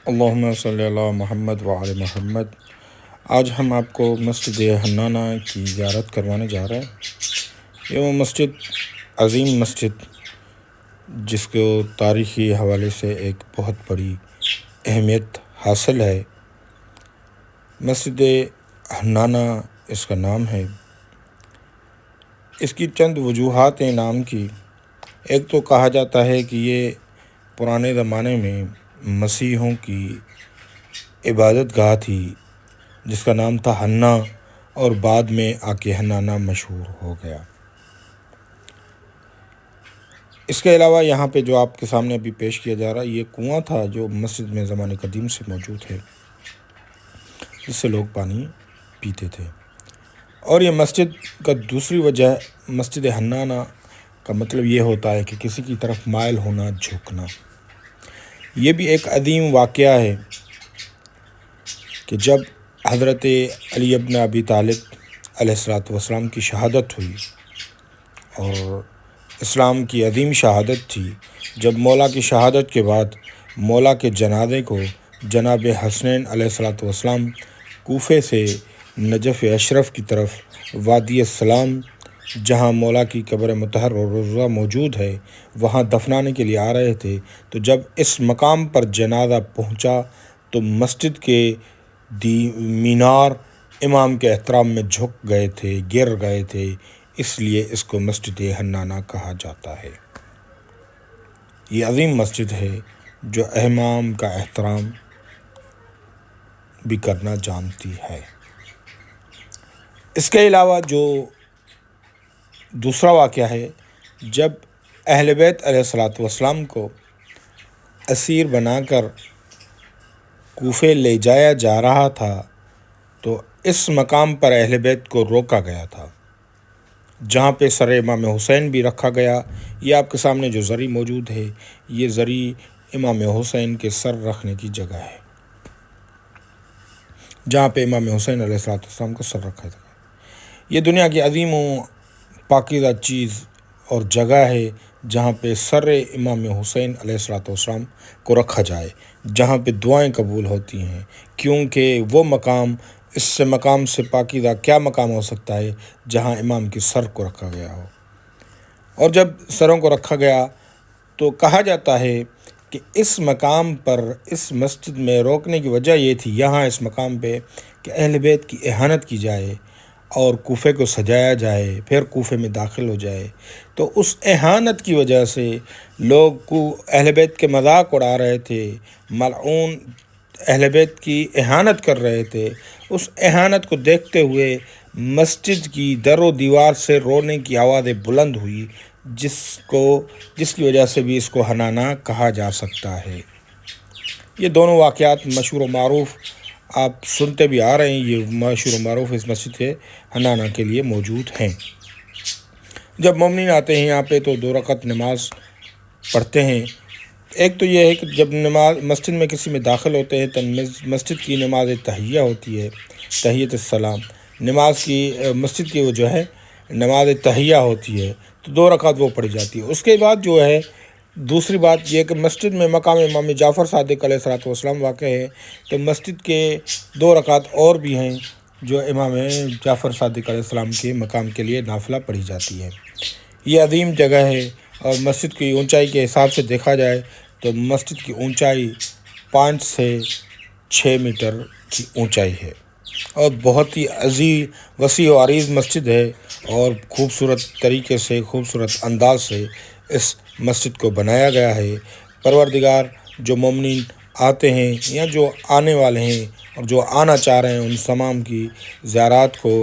اللہم صلی اللہ محمد وعلی محمد۔ آج ہم آپ کو مسجد حنانہ کی زیارت کروانے جا رہے ہیں۔ یہ وہ مسجد، عظیم مسجد، جس کو تاریخی حوالے سے ایک بہت بڑی اہمیت حاصل ہے۔ مسجد حنانہ اس کا نام ہے۔ اس کی چند وجوہات ہیں نام کی۔ ایک تو کہا جاتا ہے کہ یہ پرانے زمانے میں مسیحیوں کی عبادت گاہ تھی، جس کا نام تھا حنا، اور بعد میں آ کے حنانہ مشہور ہو گیا۔ اس کے علاوہ یہاں پہ جو آپ کے سامنے ابھی پیش کیا جا رہا ہے، یہ کنواں تھا جو مسجد میں زمانے قدیم سے موجود ہے، جس سے لوگ پانی پیتے تھے۔ اور یہ مسجد کا دوسری وجہ، مسجد حنانہ کا مطلب یہ ہوتا ہے کہ کسی کی طرف مائل ہونا، جھکنا۔ یہ بھی ایک عظیم واقعہ ہے کہ جب حضرت علی ابن ابی طالب علیہ السلام کی شہادت ہوئی، اور اسلام کی عظیم شہادت تھی، جب مولا کی شہادت کے بعد مولا کے جنازے کو جناب حسنین علیہ السلام کوفے سے نجف اشرف کی طرف وادی السلام، جہاں مولا کی قبر مطہر اور روضہ موجود ہے، وہاں دفنانے کے لیے آ رہے تھے، تو جب اس مقام پر جنازہ پہنچا تو مسجد کے مینار امام کے احترام میں جھک گئے تھے، گر گئے تھے، اس لیے اس کو مسجد حنانہ کہا جاتا ہے۔ یہ عظیم مسجد ہے جو امام کا احترام بھی کرنا جانتی ہے۔ اس کے علاوہ جو دوسرا واقعہ ہے، جب اہل بیت علیہ السلام کو اسیر بنا کر کوفے لے جایا جا رہا تھا، تو اس مقام پر اہل بیت کو روکا گیا تھا، جہاں پہ سر امام حسین بھی رکھا گیا۔ یہ آپ کے سامنے جو زری موجود ہے، یہ زری امام حسین کے سر رکھنے کی جگہ ہے، جہاں پہ امام حسین علیہ السلام کا سر رکھا تھا۔ یہ دنیا کی عظیم و پاکیزہ چیز اور جگہ ہے جہاں پہ سر امام حسین علیہ السلام کو رکھا جائے، جہاں پہ دعائیں قبول ہوتی ہیں، کیونکہ وہ مقام سے پاکیزہ کیا مقام ہو سکتا ہے جہاں امام کے سر کو رکھا گیا ہو۔ اور جب سروں کو رکھا گیا تو کہا جاتا ہے کہ اس مقام پر، اس مسجد میں روکنے کی وجہ یہ تھی، یہاں اس مقام پہ، کہ اہل بیت کی اہانت کی جائے اور کوفے کو سجایا جائے، پھر کوفے میں داخل ہو جائے۔ تو اس اہانت کی وجہ سے لوگ کو اہل بیت کے مذاق اڑا رہے تھے، ملعون اہل بیت کی اہانت کر رہے تھے۔ اس اہانت کو دیکھتے ہوئے مسجد کی در و دیوار سے رونے کی آوازیں بلند ہوئی، جس کی وجہ سے بھی اس کو حنانہ کہا جا سکتا ہے۔ یہ دونوں واقعات مشہور و معروف آپ سنتے بھی آ رہے ہیں، یہ مشہور و معروف اس مسجد کے حنانہ کے لیے موجود ہیں۔ جب مومنین آتے ہیں یہاں پہ تو 2 رکعت نماز پڑھتے ہیں۔ ایک تو یہ ہے کہ جب مسجد میں کسی میں داخل ہوتے ہیں تو مسجد کی نماز تحیہ ہوتی ہے، تحیۃ السلام مسجد کی وہ جو ہے نماز تحیہ ہوتی ہے، تو 2 رکعت وہ پڑھی جاتی ہے۔ اس کے بعد جو ہے دوسری بات یہ کہ مسجد میں مقام امام جعفر صادق علیہ السلام واقع ہے، تو مسجد کے 2 رکعت اور بھی ہیں جو امام جعفر صادق علیہ السلام کے مقام کے لیے نافلہ پڑھی جاتی ہے۔ یہ عظیم جگہ ہے، اور مسجد کی اونچائی کے حساب سے دیکھا جائے تو مسجد کی اونچائی 5 سے 6 میٹر کی اونچائی ہے، اور بہت ہی عظیم، وسیع و عریض مسجد ہے، اور خوبصورت طریقے سے، خوبصورت انداز سے اس مسجد کو بنایا گیا ہے۔ پروردگار جو مومنین آتے ہیں یا جو آنے والے ہیں اور جو آنا چاہ رہے ہیں، ان تمام کی زیارات کو